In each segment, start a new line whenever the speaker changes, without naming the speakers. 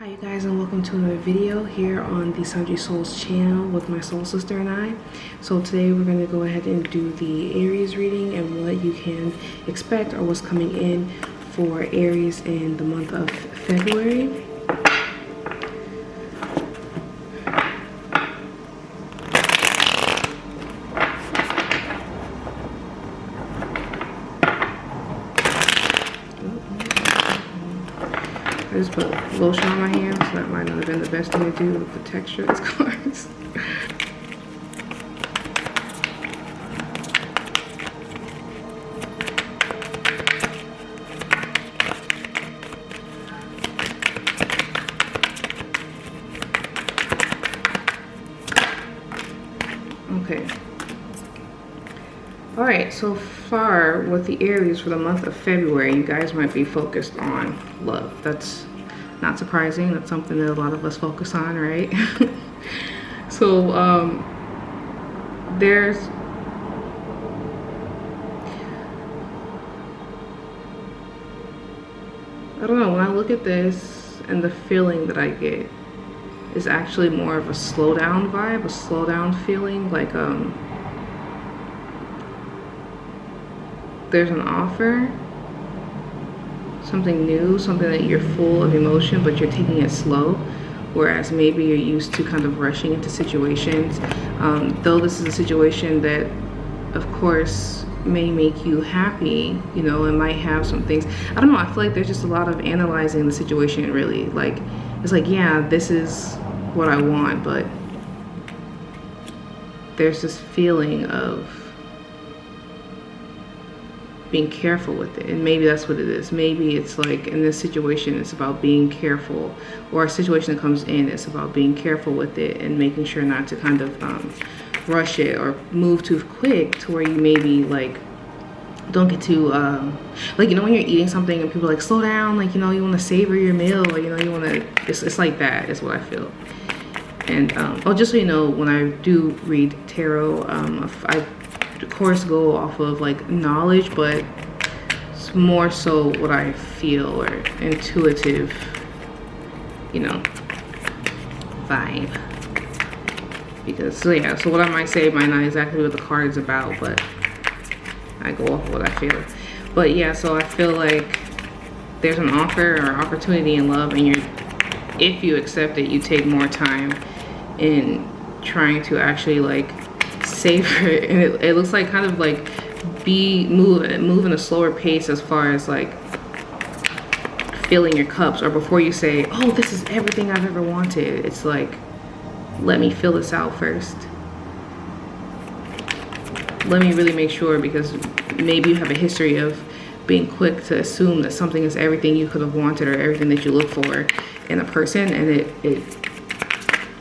Hi you guys, and welcome to another video here on the Sundry Souls channel with my soul sister and I. So today we're going to go ahead and do the Aries reading and what you can expect or what's coming in for Aries in the month of February. I just put lotion on my hands, so that might not have been the best thing to do with the texture of these cards. Okay. Alright, so far with the Aries for the month of February, you guys might be focused on love. That's not surprising. That's something that a lot of us focus on, right? So there's I don't know, when I look at this and the feeling that I get is actually more of a slow down vibe, a slow down feeling, like there's an offer, something new, something that you're full of emotion, but you're taking it slow, whereas maybe you're used to kind of rushing into situations. Though this is a situation that, of course, may make you happy, you know, it might have some things. I don't know, I feel like there's just a lot of analyzing the situation, really. Like, it's like, yeah, this is what I want, but there's this feeling of being careful with it, and maybe that's what it is. Maybe it's like in this situation it's about being careful, or a situation that comes in, it's about being careful with it and making sure not to kind of rush it or move too quick to where you maybe like don't get too like, you know, when you're eating something and people are like, slow down, like, you know, you want to savor your meal, or, you know, you want to, it's like that is what I feel. And oh, just so you know, when I do read tarot, I of course go off of like knowledge, but it's more so what I feel, or intuitive, you know, vibe. Because so yeah, so what I might say might not exactly what the card is about, but I go off of what I feel. But yeah, so I feel like there's an offer or opportunity in love, and if you accept it, you take more time in trying to actually like savor it, and it looks like kind of like move in a slower pace as far as like filling your cups, or before you say, oh, this is everything I've ever wanted, it's like, let me fill this out first. Let me really make sure, because maybe you have a history of being quick to assume that something is everything you could have wanted or everything that you look for in a person, and it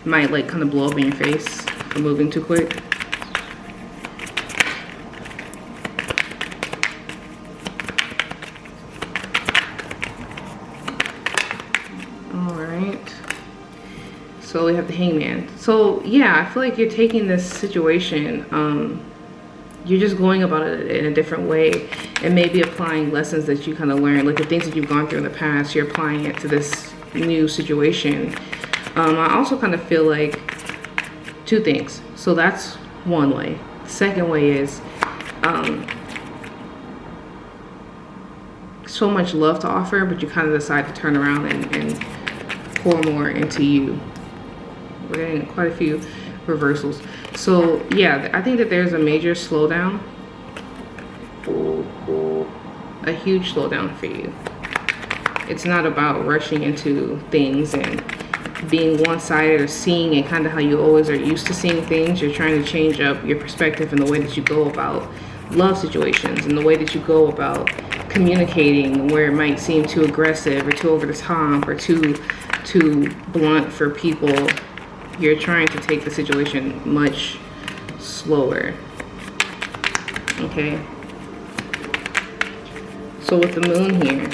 might like kind of blow up in your face for moving too quick. So we have the Hangman. So yeah, I feel like you're taking this situation, you're just going about it in a different way, and maybe applying lessons that you kind of learned, like the things that you've gone through in the past, you're applying it to this new situation. I also kind of feel like two things. So that's one way. The second way is so much love to offer, but you kind of decide to turn around and pour more into you. We're getting quite a few reversals. So yeah, I think that there's a major slowdown, a huge slowdown for you. It's not about rushing into things and being one-sided or seeing it kind of how you always are used to seeing things. You're trying to change up your perspective and the way that you go about love situations, and the way that you go about communicating, where it might seem too aggressive or too over the top or too blunt for people. You're trying to take the situation much slower. Okay. So with the moon here,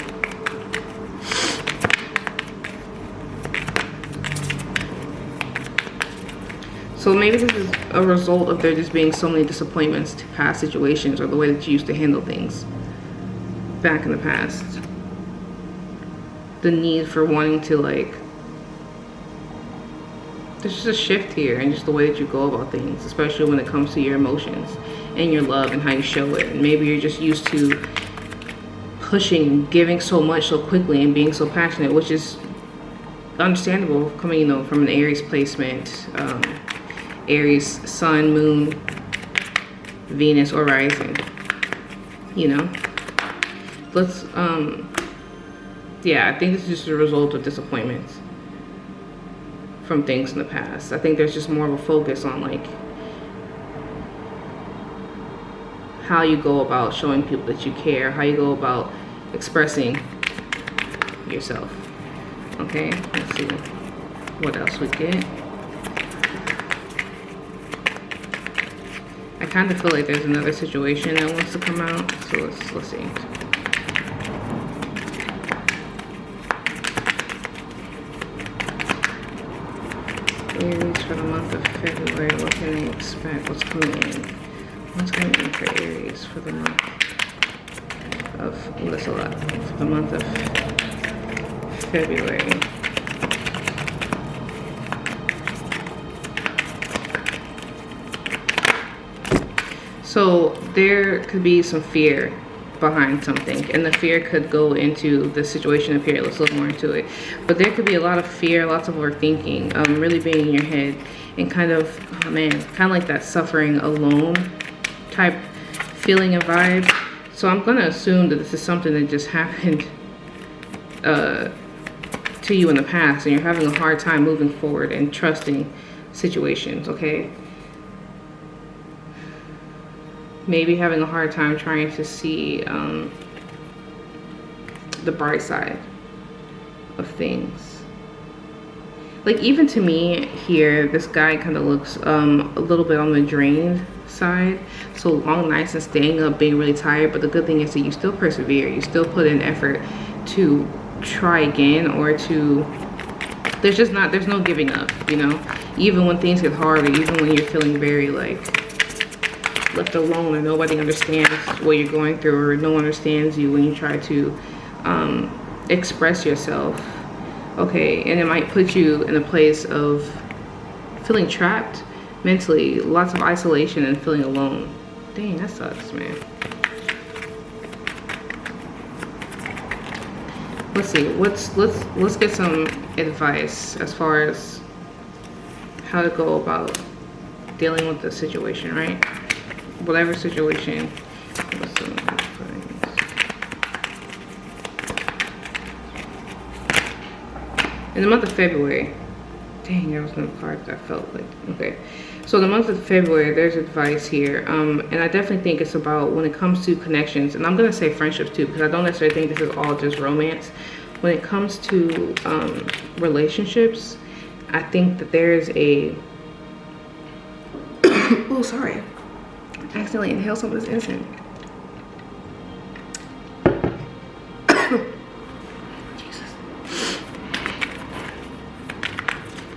so maybe this is a result of there just being so many disappointments to past situations, or the way that you used to handle things back in the past. The need for wanting to like there's just a shift here and just the way that you go about things, especially when it comes to your emotions and your love and how you show it. And maybe you're just used to pushing, giving so much so quickly and being so passionate, which is understandable coming, you know, from an Aries placement. Aries, sun, moon, Venus, or rising, you know. Let's, yeah, I think it's just a result of disappointments from things in the past. I think there's just more of a focus on like how you go about showing people that you care, how you go about expressing yourself. Okay, let's see what else we get. I kind of feel like there's another situation that wants to come out, so let's see. Aries for the month of February, what can they expect? What's coming in? What's coming in for Aries for the month of, well, that's a lot, for the month of February. So there could be some fear behind something, and the fear could go into the situation of here. Let's look more into it. But there could be a lot of fear, lots of overthinking, really being in your head, and kind of, oh man, kind of like that suffering alone type feeling and vibe. So I'm gonna assume that this is something that just happened to you in the past, and you're having a hard time moving forward and trusting situations, okay? Maybe having a hard time trying to see the bright side of things. Like, even to me here, this guy kind of looks a little bit on the drained side. So long nights and staying up, being really tired. But the good thing is that you still persevere. You still put in effort to try again, or to, there's no giving up, you know? Even when things get harder, even when you're feeling very like left alone and nobody understands what you're going through, or no one understands you when you try to express yourself, okay? And it might put you in a place of feeling trapped mentally, lots of isolation and feeling alone. Dang, that sucks, man. Let's see, let's get some advice as far as how to go about dealing with the situation, right? Whatever situation. In the month of February, dang, there was no card that I felt like, okay. So the month of February, there's advice here, and I definitely think it's about when it comes to connections, and I'm gonna say friendships too, because I don't necessarily think this is all just romance. When it comes to relationships, I think that there is a, oh, sorry. I accidentally inhaled some of this incense. Jesus.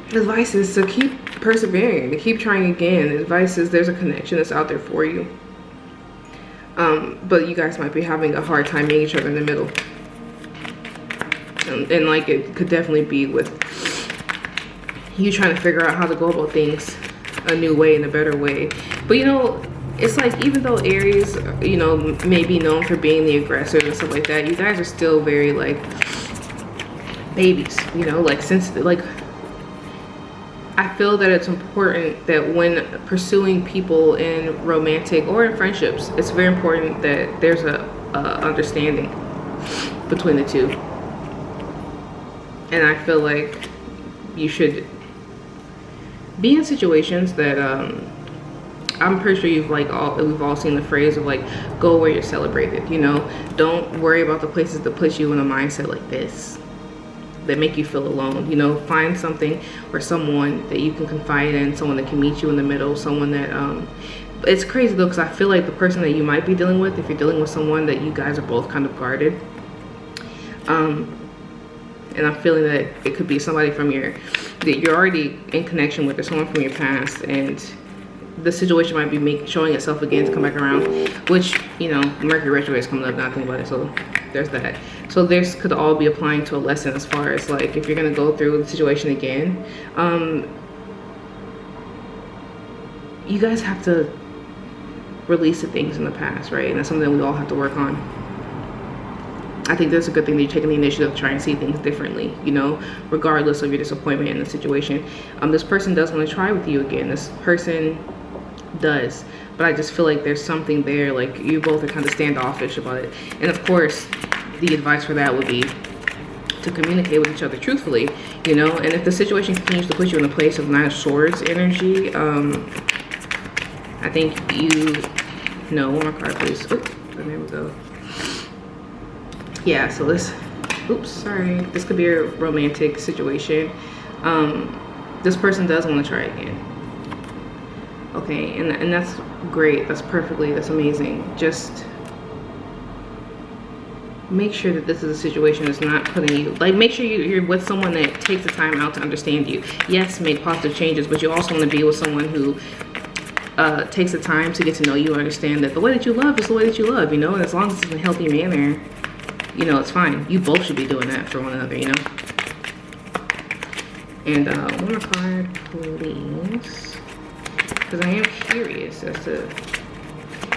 The advice is to keep persevering, to keep trying again. The advice is there's a connection that's out there for you. But you guys might be having a hard time meeting each other in the middle. And like, it could definitely be with you trying to figure out how to go about things a new way, in a better way. But you know, it's like, even though Aries, you know, may be known for being the aggressor and stuff like that, you guys are still very like babies, you know, like sensitive. Like, I feel that it's important that when pursuing people in romantic or in friendships, it's very important that there's a understanding between the two. And I feel like you should be in situations that I'm pretty sure we've all seen the phrase of like, go where you're celebrated, you know? Don't worry about the places that put you in a mindset like this, that make you feel alone, you know? Find something or someone that you can confide in, someone that can meet you in the middle, someone that, it's crazy though, because I feel like the person that you might be dealing with, if you're dealing with someone that you guys are both kind of guarded, and I'm feeling that it could be somebody from that you're already in connection with, or someone from your past, and the situation might be showing itself again to come back around, which, you know, Mercury retrograde is coming up, not thinking about it, so there's that. So this could all be applying to a lesson as far as like, if you're gonna go through the situation again, you guys have to release the things in the past, right? And that's something that we all have to work on. I think that's a good thing that you're taking the initiative to try and see things differently, you know, regardless of your disappointment in the situation. This person does want to try with you again. This person does, but I just feel like there's something there, like you both are kind of standoffish about it. And of course, the advice for that would be to communicate with each other truthfully, you know. And if the situation continues to put you in a place of Nine of Swords energy, I think no, one more card please. Oh, there we go. Yeah, so this could be a romantic situation. This person does want to try again. Okay, and that's great. That's amazing. Just make sure that this is a situation that's not putting you, like, make sure you're with someone that takes the time out to understand you. Yes, make positive changes, but you also want to be with someone who takes the time to get to know you and understand that the way that you love is the way that you love, you know. And as long as it's in a healthy manner, you know, it's fine. You both should be doing that for one another, you know. And one more card, please, because I am curious as to,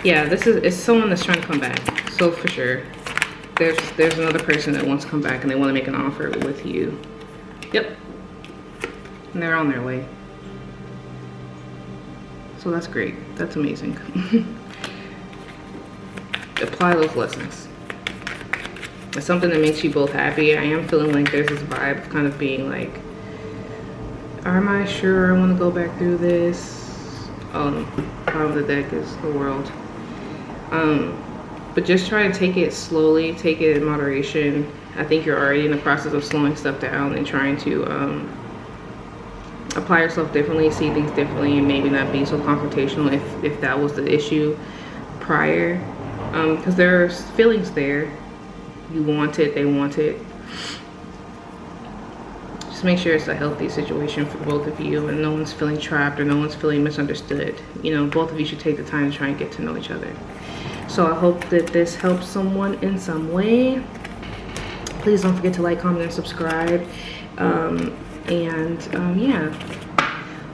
yeah, it's someone that's trying to come back. So for sure, there's another person that wants to come back and they want to make an offer with you. Yep, and they're on their way. So that's great. That's amazing. Apply those lessons. It's something that makes you both happy. I am feeling like there's this vibe of kind of being like, am I sure I want to go back through this? Bottom of the deck is the World. But just try to take it slowly, take it in moderation. I think you're already in the process of slowing stuff down and trying to apply yourself differently, see things differently, and maybe not be so confrontational if that was the issue prior. Because there's feelings there. You want it, they want it. Just make sure it's a healthy situation for both of you and no one's feeling trapped or no one's feeling misunderstood. You know, both of you should take the time to try and get to know each other. So I hope that this helps someone in some way. Please don't forget to like, comment, and subscribe. Yeah,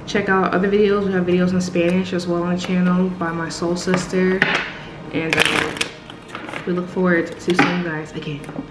check out other videos. We have videos in Spanish as well on the channel by my soul sister. And we look forward to seeing you guys again. Bye.